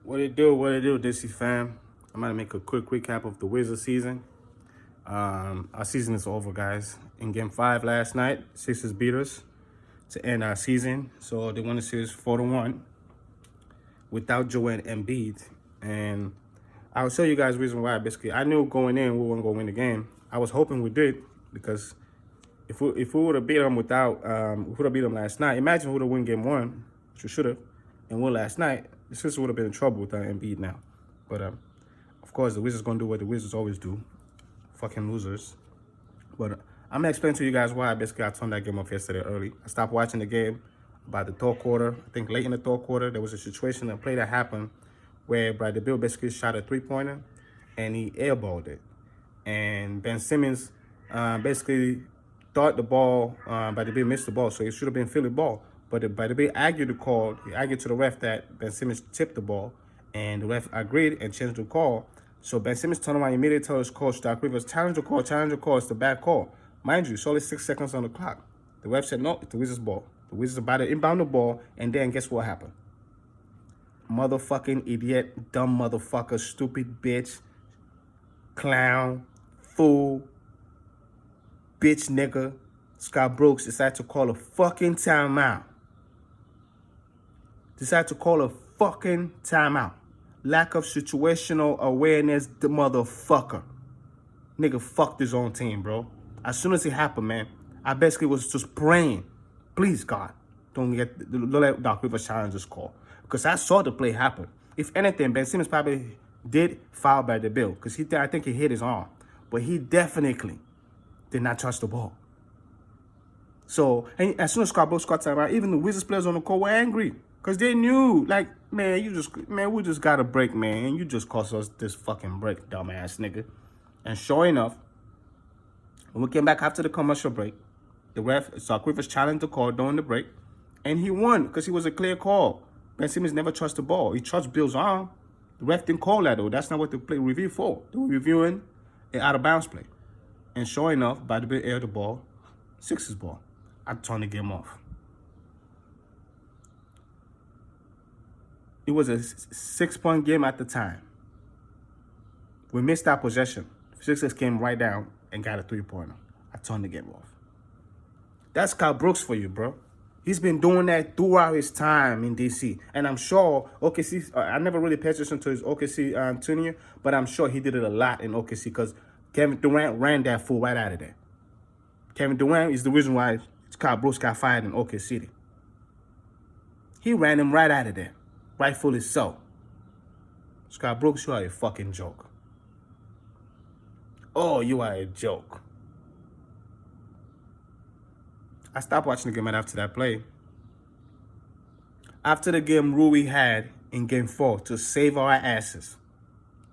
What it do, DC fam? I'm gonna make a quick recap of the Wizards season. Our season is over, guys. In Game 5 last night, Sixers beat us to end our season. So they won the series 4-1 without Joel Embiid. And I'll show you guys the reason why. Basically, I knew going in we weren't gonna win the game. I was hoping we did because if we would have beat them without we would have beat them last night. Imagine we would have won Game 1, which we should have, and won last night. The Sixers would have been in trouble without Embiid now. But of course, the Wizards gonna do what the Wizards always do, fucking losers. But I'm gonna explain to you guys why. Basically, I turned that game off yesterday early. I stopped watching the game by the third quarter. I think late in the third quarter, there was a situation, a play that happened where Bradley Beal basically shot a three-pointer and he airballed it. And Ben Simmons basically thought the ball, Bradley Beal missed the ball, so it should have been Philly ball. But Bradley Beal argued the call. He argued to the ref that Ben Simmons tipped the ball, and the ref agreed and changed the call. So Ben Simmons turned around and immediately told his coach, Doc Rivers, challenge the call, it's the bad call. Mind you, it's only 6 seconds on the clock. The ref said, no, it's the Wizards' ball. The Wizards about to inbound the ball, and then guess what happened? Motherfucking idiot, dumb motherfucker, stupid bitch, clown, fool, bitch nigga, Scott Brooks decided to call a fucking timeout. Lack of situational awareness, the motherfucker. Nigga fucked his own team, bro. As soon as it happened, man, I basically was just praying, please, God, don't let Doc Rivers challenge this call. Because I saw the play happen. If anything, Ben Simmons probably did foul by the bill. Because I think he hit his arm. But he definitely did not touch the ball. So, and as soon as Scott Brooks got time out, even the Wizards players on the court were angry. Because they knew, like, man, we just got a break, man. And you just cost us this fucking break, dumbass nigga. And sure enough, when we came back after the commercial break, the ref, Doc Rivers, challenged the call during the break. And he won because it was a clear call. Ben Simmons never touched the ball. He touched Bill's arm. The ref didn't call that, though. That's not what the play review for. They were reviewing an out-of-bounds play. And sure enough, by the bit aired the ball, Sixers ball. I turned the game off. It was a 6-point game at the time. We missed our possession. Sixers came right down and got a three-pointer. I turned the game off. That's Scott Brooks for you, bro. He's been doing that throughout his time in D.C. And I'm sure OKC, I never really paid attention to his OKC tenure, but I'm sure he did it a lot in OKC because Kevin Durant ran that fool right out of there. Kevin Durant is the reason why Scott Brooks got fired in OKC. He ran him right out of there. Rightfully so. Scott Brooks, you are a fucking joke. Oh, you are a joke. I stopped watching the game right after that play. After the game Rui had in Game 4 to save our asses,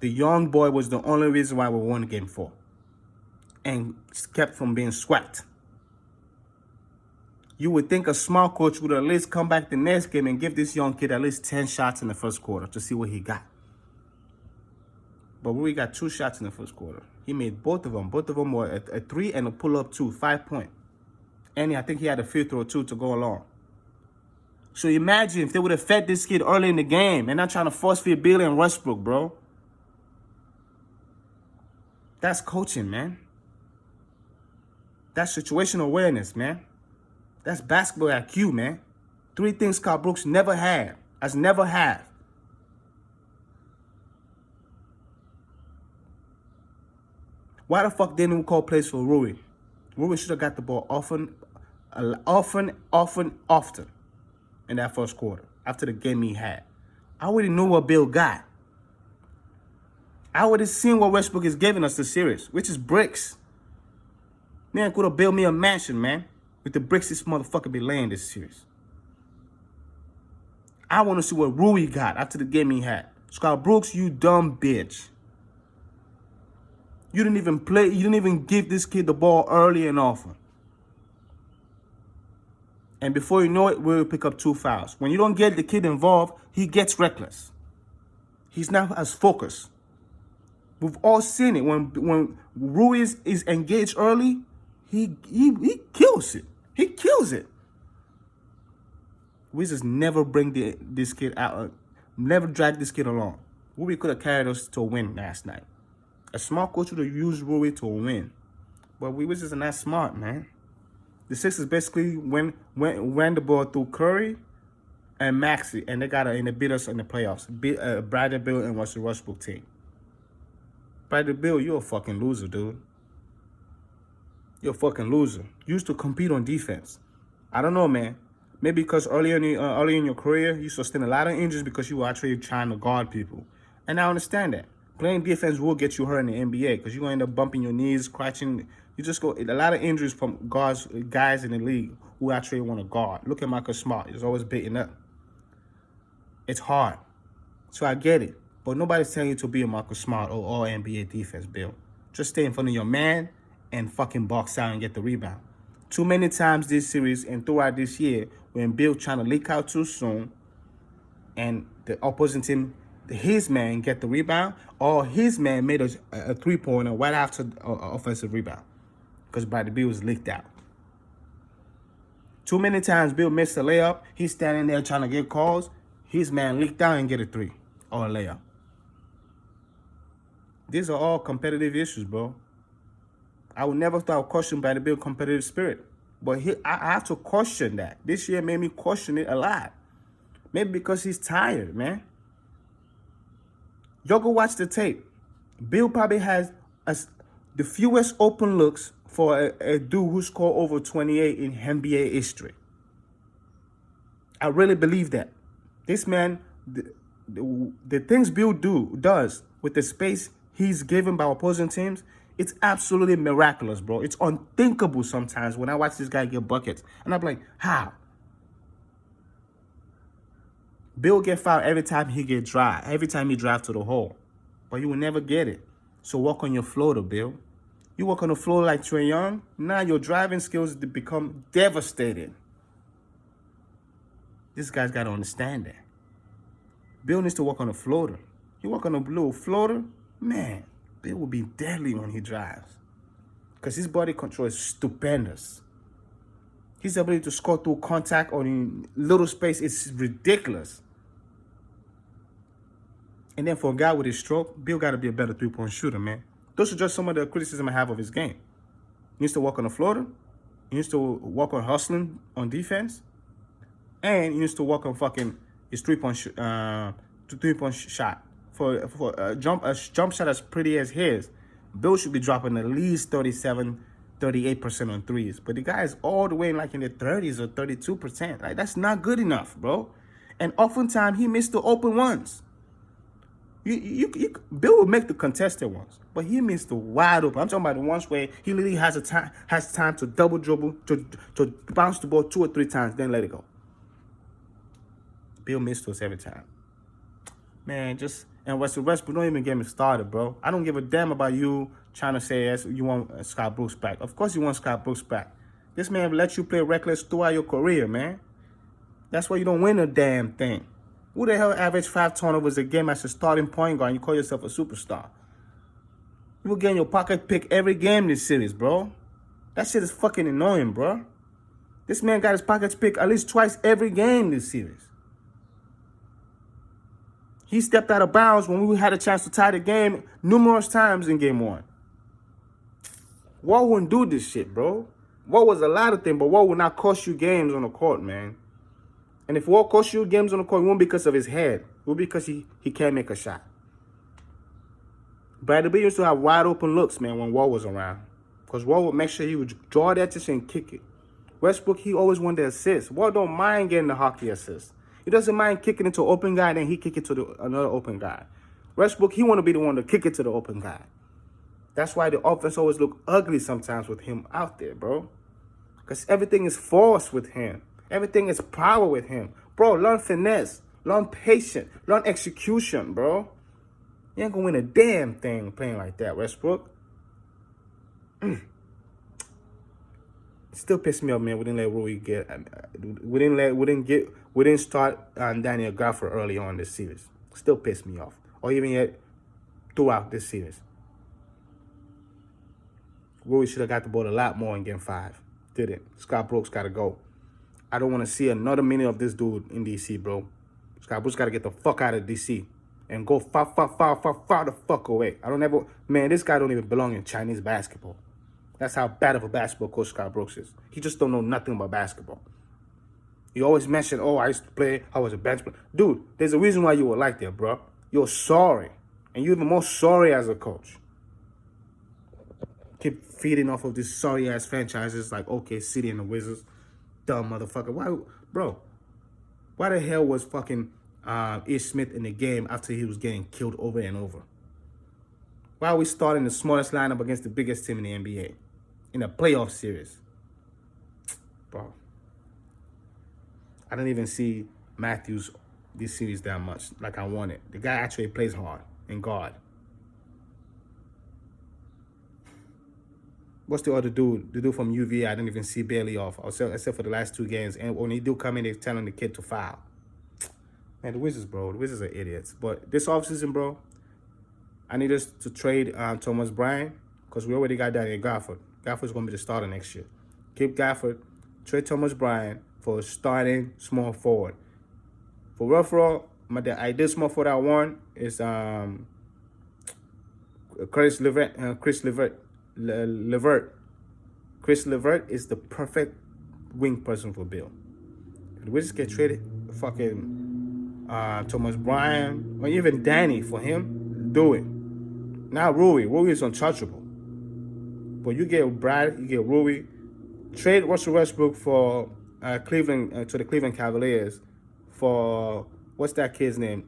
the young boy was the only reason why we won Game 4 and kept from being swept. You would think a smart coach would at least come back the next game and give this young kid at least 10 shots in the first quarter to see what he got. But Rui got 2 shots in the first quarter. He made both of them. Both of them were a 3 and a pull-up 2, 5-point. And I think he had a free throw, too, to go along. So imagine if they would have fed this kid early in the game and not trying to force-feed Billy and Westbrook, bro. That's coaching, man. That's situational awareness, man. That's basketball IQ, man. 3 things Scott Brooks never had, has never had. Why the fuck didn't we call plays for Rui? Rui should have got the ball often in that first quarter after the game he had. I already knew what Bill got. I already seen what Westbrook is giving us this series, which is bricks. Man could have built me a mansion, man, with the bricks this motherfucker be laying this series. I want to see what Rui got after the game he had. Scott Brooks, you dumb bitch. You didn't even play. You didn't even give this kid the ball early and often. And before you know it, we'll pick up 2 fouls. When you don't get the kid involved, he gets reckless. He's not as focused. We've all seen it. When Rui is engaged early, he kills it. He kills it. Wizards never bring this kid out never dragged this kid along. Rui could have carried us to a win last night. A smart coach would have used Rui to a win. But we was just not smart, man. The Sixers basically ran the ball through Curry and Maxey, and they beat us in the playoffs. Bradley Beal and Russell Westbrook team. Bradley Beal, you're a fucking loser, dude. You're a fucking loser. You used to compete on defense. I don't know, man. Maybe because early in your career, you sustained a lot of injuries because you were actually trying to guard people. And I understand that. Playing defense will get you hurt in the NBA because you're going to end up bumping your knees, scratching. You just go a lot of injuries from guys in the league who actually want to guard. Look at Marcus Smart. He's always beating up. It's hard. So I get it. But nobody's telling you to be a Marcus Smart or all NBA defense, Bill. Just stay in front of your man and fucking box out and get the rebound. Too many times this series and throughout this year when Bill trying to leak out too soon and the opposing team, his man get the rebound, or his man made a three-pointer right after offensive rebound because Bradley Beal was leaked out. Too many times Bill missed a layup. He's standing there trying to get calls. His man leaked out and get a three or a layup. These are all competitive issues, bro. I would never thought question Bradley Beal's competitive spirit. But I have to question that. This year made me question it a lot. Maybe because he's tired, man. Y'all go watch the tape. Bill probably has the fewest open looks for a dude who scored over 28 in NBA history. I really believe that. This man, the things Bill does with the space he's given by opposing teams, it's absolutely miraculous, bro. It's unthinkable sometimes when I watch this guy get buckets. And I'm like, how? Bill get fouled every time he get dry, every time he drive to the hole. But you will never get it. So work on your floater, Bill. You work on the floor like Trae Young, now your driving skills become devastating. This guy's got to understand that. Bill needs to work on the floater. You work on a little floater, man, Bill will be deadly when he drives. Because his body control is stupendous. His ability to score through contact or in little space is ridiculous. And then for a guy with his stroke, Bill got to be a better three-point shooter, man. Those are just some of the criticism I have of his game. He needs to work on the floater. He needs to work on hustling on defense. And he needs to work on fucking his three-point shot. For a jump shot as pretty as his, Bill should be dropping at least 38% on threes. But the guy is all the way in like in the 30s or 32%. Like, that's not good enough, bro. And oftentimes he missed the open ones. Bill will make the contested ones, but he missed the wide open. I'm talking about the ones where he literally has time to double dribble, to bounce the ball 2 or 3 times, then let it go. Bill missed us every time. Man, and Russell Westbrook, don't even get me started, bro. I don't give a damn about you trying to say you want Scott Brooks back. Of course you want Scott Brooks back. This man let you play reckless throughout your career, man. That's why you don't win a damn thing. Who the hell averaged 5 turnovers a game as a starting point guard and you call yourself a superstar? You were getting your pocket pick every game this series, bro. That shit is fucking annoying, bro. This man got his pockets picked at least twice every game this series. He stepped out of bounds when we had a chance to tie the game numerous times in game 1. Wall wouldn't do this shit, bro. Wall was a lot of things, but Wall would not cost you games on the court, man. And if Wall cost you games on the court, it won't be because of his head. It will be because he can't make a shot. Bradley Beal used to have wide open looks, man, when Wall was around. Because Wall would make sure he would draw that attention and kick it. Westbrook, he always wanted the assist. Wall don't mind getting the hockey assist. He doesn't mind kicking it to an open guy, and then he kick it to another open guy. Westbrook, he want to be the one to kick it to the open guy. That's why the offense always look ugly sometimes with him out there, bro. Because everything is force with him. Everything is power with him. Bro, learn finesse. Learn patience. Learn execution, bro. You ain't going to win a damn thing playing like that, Westbrook. Still pissed me off, man. We didn't let Rui get. We didn't start Daniel Gafford early on this series. Still pissed me off. Or even yet throughout this series. Rui should have got the ball a lot more in game 5. Didn't. Scott Brooks got to go. I don't want to see another minute of this dude in DC, bro. Scott Brooks got to get the fuck out of DC and go far the fuck away. I don't ever, man, this guy don't even belong in Chinese basketball. That's how bad of a basketball coach Scott Brooks is. He just don't know nothing about basketball. You always mention, oh, I used to play, I was a bench player. Dude, there's a reason why you were like that, bro. You're sorry. And you're even more sorry as a coach. Keep feeding off of these sorry-ass franchises like OK City and the Wizards. Dumb motherfucker. Why, bro? Why the hell was fucking Ish Smith in the game after he was getting killed over and over? Why are we starting the smallest lineup against the biggest team in the NBA? In a playoff series? Bro. I didn't even see Matthews this series that much like I wanted. The guy actually plays hard and guard. What's the other dude? The dude from UVA, I didn't even see barely off, except for the last 2 games. And when he do come in, they're telling the kid to foul. Man, the Wizards, bro. The Wizards are idiots. But this offseason, bro, I need us to trade Thomas Bryant because we already got Daniel Gafford. Gafford's going to be the starter next year. Keep Gafford. Trade Thomas Bryant for a starting small forward. For referral, the ideal small forward I want is Chris Levert. Chris Levert is the perfect wing person for Bill. If the Wizards get traded, fucking Thomas Bryant, or even Danny for him, do it. Now Rui is untouchable. But you get Brad, you get Rui. Trade Russell Westbrook for Cleveland to the Cleveland Cavaliers for what's that kid's name?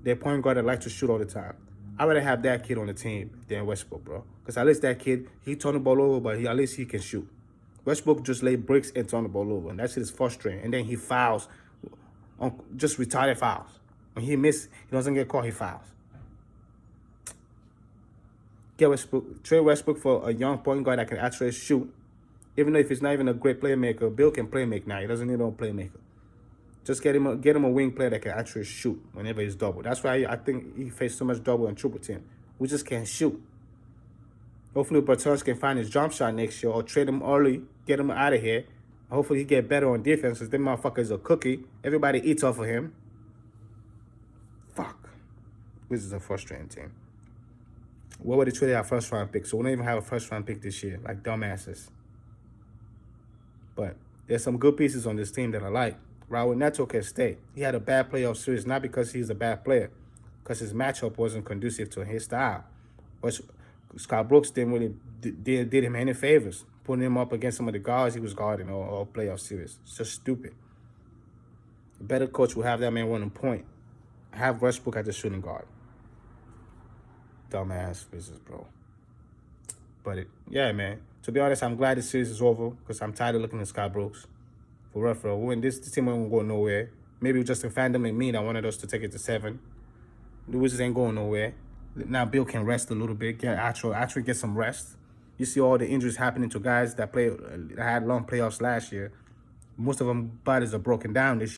Their point guard that likes to shoot all the time. I'd rather have that kid on the team than Westbrook, bro. Because at least that kid, he turned the ball over, but at least he can shoot. Westbrook just lay bricks and turn the ball over, and that shit is frustrating. And then he fouls, on just retarded fouls. When he misses, he doesn't get caught, he fouls. Get Westbrook, trade Westbrook for a young point guard that can actually shoot. Even though if he's not even a great playmaker, Bill can playmake now. He doesn't need no playmaker. Just get him a wing player that can actually shoot whenever he's double. That's why I think he faced so much double and triple team. We just can't shoot. Hopefully Bertans can find his jump shot next year or trade him early, get him out of here. Hopefully he get better on defense because them motherfuckers are cookie. Everybody eats off of him. Fuck. This is a frustrating team. What would they trade our first round pick? So we don't even have a first round pick this year, like dumbasses. But there's some good pieces on this team that I like. Raul Neto can stay. He had a bad playoff series, not because he's a bad player, because his matchup wasn't conducive to his style. But Scott Brooks didn't really did him any favors, putting him up against some of the guards he was guarding all playoff series. It's just stupid. A better coach will have that man running point. Have Westbrook at the shooting guard. Dumbass business, bro. But yeah, man. To be honest, I'm glad this series is over because I'm tired of looking at Scott Brooks. For referral, when this team ain't go nowhere. Maybe just a fandom and me that wanted us to take it to 7. The Wizards ain't going nowhere. Now Bill can rest a little bit, actually get some rest. You see all the injuries happening to guys that had long playoffs last year. Most of them bodies are broken down this year.